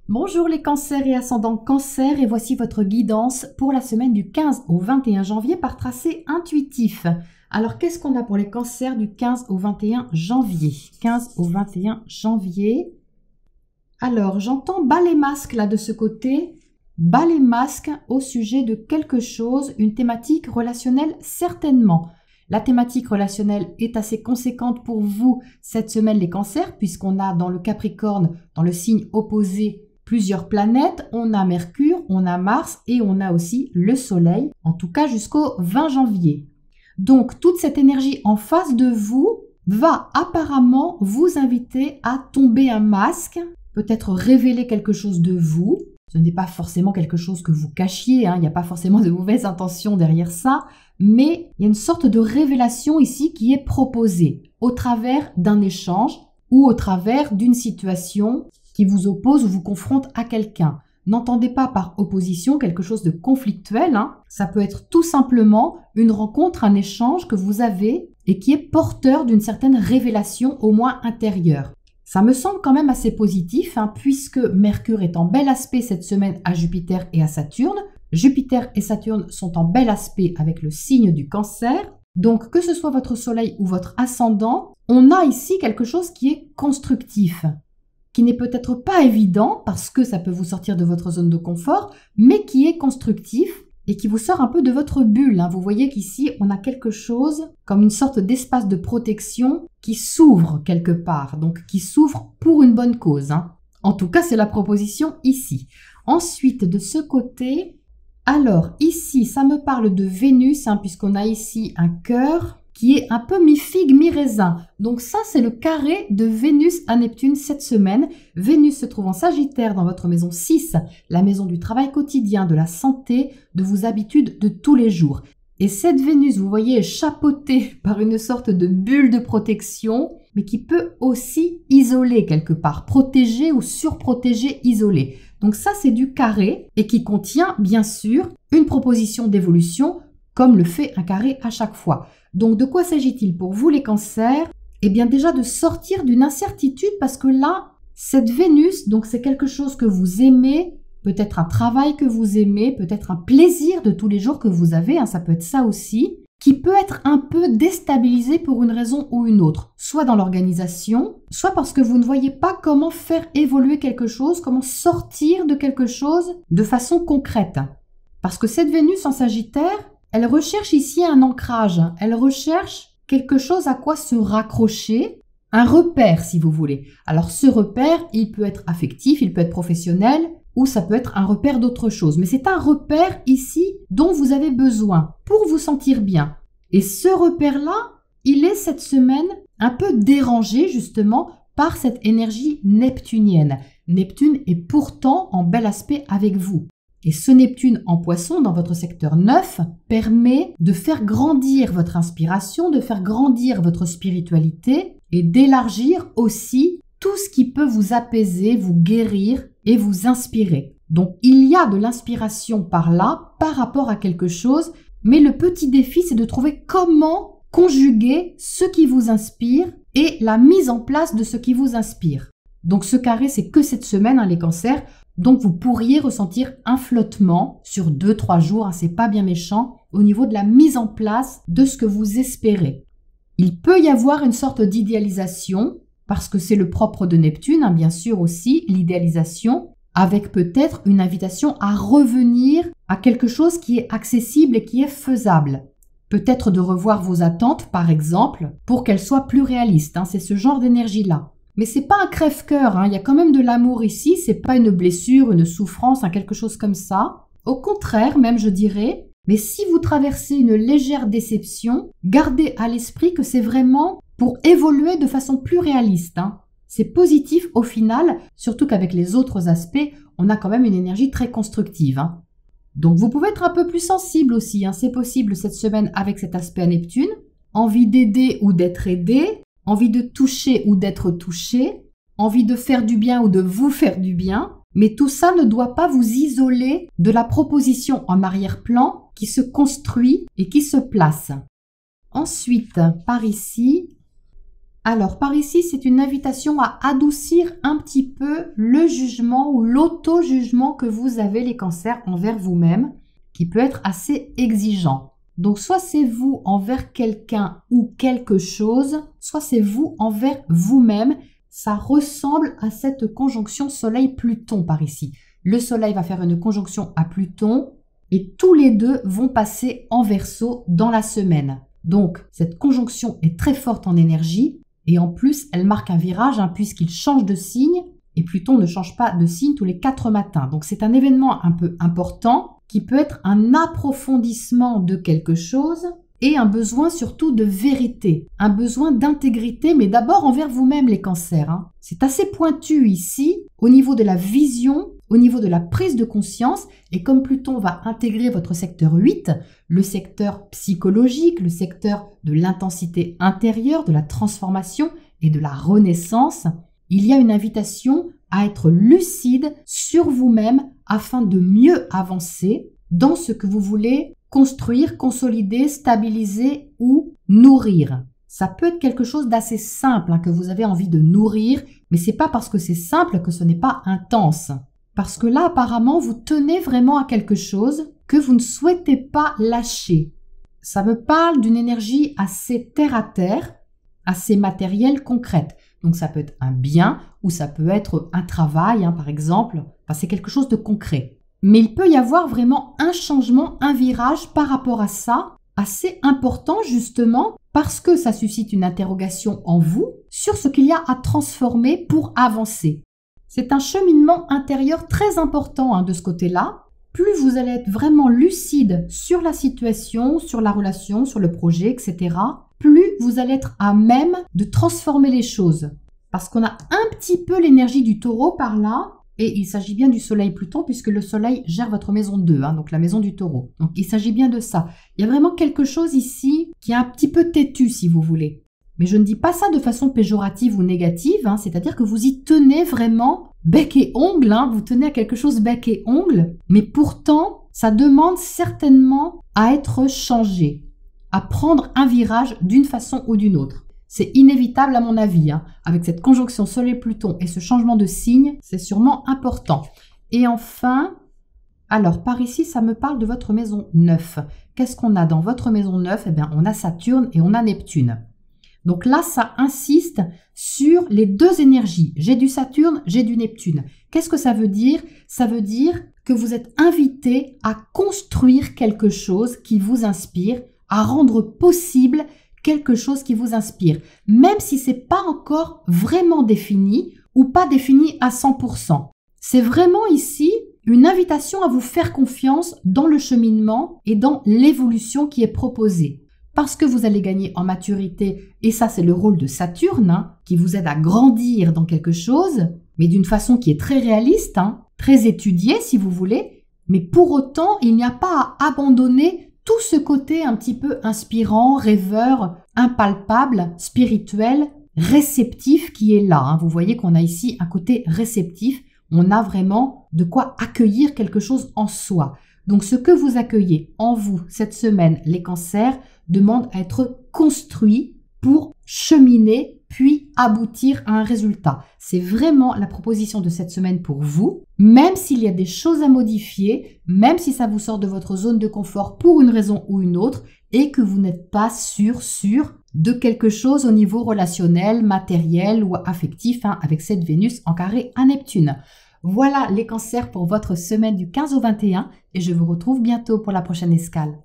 Bonjour les cancers et ascendants cancer et voici votre guidance pour la semaine du 15 au 21 janvier par tracé intuitif. Alors qu'est-ce qu'on a pour les cancers du 15 au 21 janvier 15 au 21 janvier. Alors j'entends bas les masques là de ce côté, bas les masques au sujet de quelque chose, une thématique relationnelle certainement. La thématique relationnelle est assez conséquente pour vous cette semaine les cancers puisqu'on a dans le Capricorne, dans le signe opposé, plusieurs planètes, on a Mercure, on a Mars et on a aussi le Soleil, en tout cas jusqu'au 20 janvier. Donc toute cette énergie en face de vous va apparemment vous inviter à tomber un masque, peut-être révéler quelque chose de vous. Ce n'est pas forcément quelque chose que vous cachiez, il n'y a pas forcément de mauvaises intentions derrière ça, mais il y a une sorte de révélation ici qui est proposée au travers d'un échange ou au travers d'une situation qui vous oppose ou vous confronte à quelqu'un. N'entendez pas par opposition quelque chose de conflictuel, ça peut être tout simplement une rencontre, un échange que vous avez et qui est porteur d'une certaine révélation au moins intérieure. Ça me semble quand même assez positif puisque Mercure est en bel aspect cette semaine à Jupiter et à Saturne. Jupiter et Saturne sont en bel aspect avec le signe du Cancer. Donc que ce soit votre Soleil ou votre ascendant, on a ici quelque chose qui est constructif, qui n'est peut-être pas évident parce que ça peut vous sortir de votre zone de confort, mais qui est constructif et qui vous sort un peu de votre bulle. Vous voyez qu'ici, on a quelque chose comme une sorte d'espace de protection qui s'ouvre quelque part, donc qui s'ouvre pour une bonne cause. En tout cas, c'est la proposition ici. Ensuite, de ce côté, alors ici, ça me parle de Vénus, puisqu'on a ici un cœur qui est un peu mi-figue, mi-raisin. Donc ça, c'est le carré de Vénus à Neptune cette semaine. Vénus se trouve en Sagittaire dans votre maison 6, la maison du travail quotidien, de la santé, de vos habitudes de tous les jours. Et cette Vénus, vous voyez, est chapeautée par une sorte de bulle de protection, mais qui peut aussi isoler quelque part, protéger ou surprotéger, isoler. Donc ça, c'est du carré et qui contient, bien sûr, une proposition d'évolution, comme le fait un carré à chaque fois. Donc, de quoi s'agit-il pour vous, les cancers? Eh bien, déjà de sortir d'une incertitude parce que là, cette Vénus, donc c'est quelque chose que vous aimez, peut-être un travail que vous aimez, peut-être un plaisir de tous les jours que vous avez, ça peut être ça aussi, qui peut être un peu déstabilisé pour une raison ou une autre, soit dans l'organisation, soit parce que vous ne voyez pas comment faire évoluer quelque chose, comment sortir de quelque chose de façon concrète. Parce que cette Vénus en Sagittaire, elle recherche ici un ancrage, elle recherche quelque chose à quoi se raccrocher, un repère si vous voulez. Alors ce repère, il peut être affectif, il peut être professionnel ou ça peut être un repère d'autre chose. Mais c'est un repère ici dont vous avez besoin pour vous sentir bien. Et ce repère-là, il est cette semaine un peu dérangé justement par cette énergie neptunienne. Neptune est pourtant en bel aspect avec vous. Et ce Neptune en Poisson, dans votre secteur 9, permet de faire grandir votre inspiration, de faire grandir votre spiritualité et d'élargir aussi tout ce qui peut vous apaiser, vous guérir et vous inspirer. Donc, il y a de l'inspiration par là, par rapport à quelque chose, mais le petit défi, c'est de trouver comment conjuguer ce qui vous inspire et la mise en place de ce qui vous inspire. Donc, ce carré, c'est que cette semaine, les cancers. Donc, vous pourriez ressentir un flottement sur 2-3 jours, c'est pas bien méchant, au niveau de la mise en place de ce que vous espérez. Il peut y avoir une sorte d'idéalisation, parce que c'est le propre de Neptune, bien sûr aussi, l'idéalisation, avec peut-être une invitation à revenir à quelque chose qui est accessible et qui est faisable. Peut-être de revoir vos attentes, par exemple, pour qu'elles soient plus réalistes, c'est ce genre d'énergie-là. Mais c'est pas un crève-cœur, il y a quand même de l'amour ici, c'est pas une blessure, une souffrance, quelque chose comme ça. Au contraire, même je dirais, mais si vous traversez une légère déception, gardez à l'esprit que c'est vraiment pour évoluer de façon plus réaliste. C'est positif au final, surtout qu'avec les autres aspects, on a quand même une énergie très constructive. Donc vous pouvez être un peu plus sensible aussi, c'est possible cette semaine avec cet aspect à Neptune. Envie d'aider ou d'être aidé, envie de toucher ou d'être touché, envie de faire du bien ou de vous faire du bien, mais tout ça ne doit pas vous isoler de la proposition en arrière-plan qui se construit et qui se place. Ensuite, par ici, Alors, par ici, c'est une invitation à adoucir un petit peu le jugement ou l'auto-jugement que vous avez, les cancers, envers vous-même, qui peut être assez exigeant. Donc, soit c'est vous envers quelqu'un ou quelque chose, soit c'est vous envers vous-même. Ça ressemble à cette conjonction Soleil-Pluton par ici. Le Soleil va faire une conjonction à Pluton et tous les deux vont passer en Verseau dans la semaine. Donc, cette conjonction est très forte en énergie. Et en plus, elle marque un virage puisqu'il change de signe et Pluton ne change pas de signe tous les 4 matins. Donc c'est un événement un peu important qui peut être un approfondissement de quelque chose et un besoin surtout de vérité, un besoin d'intégrité, mais d'abord envers vous-même les cancers. C'est assez pointu ici au niveau de la vision, au niveau de la prise de conscience, et comme Pluton va intégrer votre secteur 8, le secteur psychologique, le secteur de l'intensité intérieure, de la transformation et de la renaissance, il y a une invitation à être lucide sur vous-même afin de mieux avancer dans ce que vous voulez construire, consolider, stabiliser ou nourrir. Ça peut être quelque chose d'assez simple que vous avez envie de nourrir, mais c'est pas parce que c'est simple que ce n'est pas intense. Parce que là, apparemment, vous tenez vraiment à quelque chose que vous ne souhaitez pas lâcher. Ça me parle d'une énergie assez terre-à-terre, assez matérielle, concrète. Donc ça peut être un bien ou ça peut être un travail, par exemple. Enfin, c'est quelque chose de concret. Mais il peut y avoir vraiment un changement, un virage par rapport à ça, assez important justement, parce que ça suscite une interrogation en vous sur ce qu'il y a à transformer pour avancer. C'est un cheminement intérieur très important de ce côté-là. Plus vous allez être vraiment lucide sur la situation, sur la relation, sur le projet, etc., plus vous allez être à même de transformer les choses. Parce qu'on a un petit peu l'énergie du taureau par là, et il s'agit bien du soleil Pluton, puisque le soleil gère votre maison 2, donc la maison du taureau. Donc il s'agit bien de ça. Il y a vraiment quelque chose ici qui est un petit peu têtu, si vous voulez. Mais je ne dis pas ça de façon péjorative ou négative, c'est-à-dire que vous y tenez vraiment bec et ongle, vous tenez à quelque chose bec et ongle, mais pourtant, ça demande certainement à être changé, à prendre un virage d'une façon ou d'une autre. C'est inévitable à mon avis, avec cette conjonction Soleil-Pluton et ce changement de signe, c'est sûrement important. Et enfin, alors par ici, ça me parle de votre maison 9. Qu'est-ce qu'on a dans votre maison 9 ? Eh bien, on a Saturne et on a Neptune. Donc là, ça insiste sur les deux énergies. J'ai du Saturne, j'ai du Neptune. Qu'est-ce que ça veut dire ? Ça veut dire que vous êtes invité à construire quelque chose qui vous inspire, à rendre possible quelque chose qui vous inspire, même si ce n'est pas encore vraiment défini ou pas défini à 100%. C'est vraiment ici une invitation à vous faire confiance dans le cheminement et dans l'évolution qui est proposée. Parce que vous allez gagner en maturité, et ça c'est le rôle de Saturne, qui vous aide à grandir dans quelque chose, mais d'une façon qui est très réaliste, très étudiée si vous voulez, mais pour autant il n'y a pas à abandonner tout ce côté un petit peu inspirant, rêveur, impalpable, spirituel, réceptif qui est là. Vous voyez qu'on a ici un côté réceptif, on a vraiment de quoi accueillir quelque chose en soi. Donc ce que vous accueillez en vous cette semaine, les cancers, demande à être construit pour cheminer puis aboutir à un résultat. C'est vraiment la proposition de cette semaine pour vous, même s'il y a des choses à modifier, même si ça vous sort de votre zone de confort pour une raison ou une autre et que vous n'êtes pas sûr de quelque chose au niveau relationnel, matériel ou affectif avec cette Vénus en carré à Neptune. Voilà les cancers pour votre semaine du 15 au 21 et je vous retrouve bientôt pour la prochaine escale.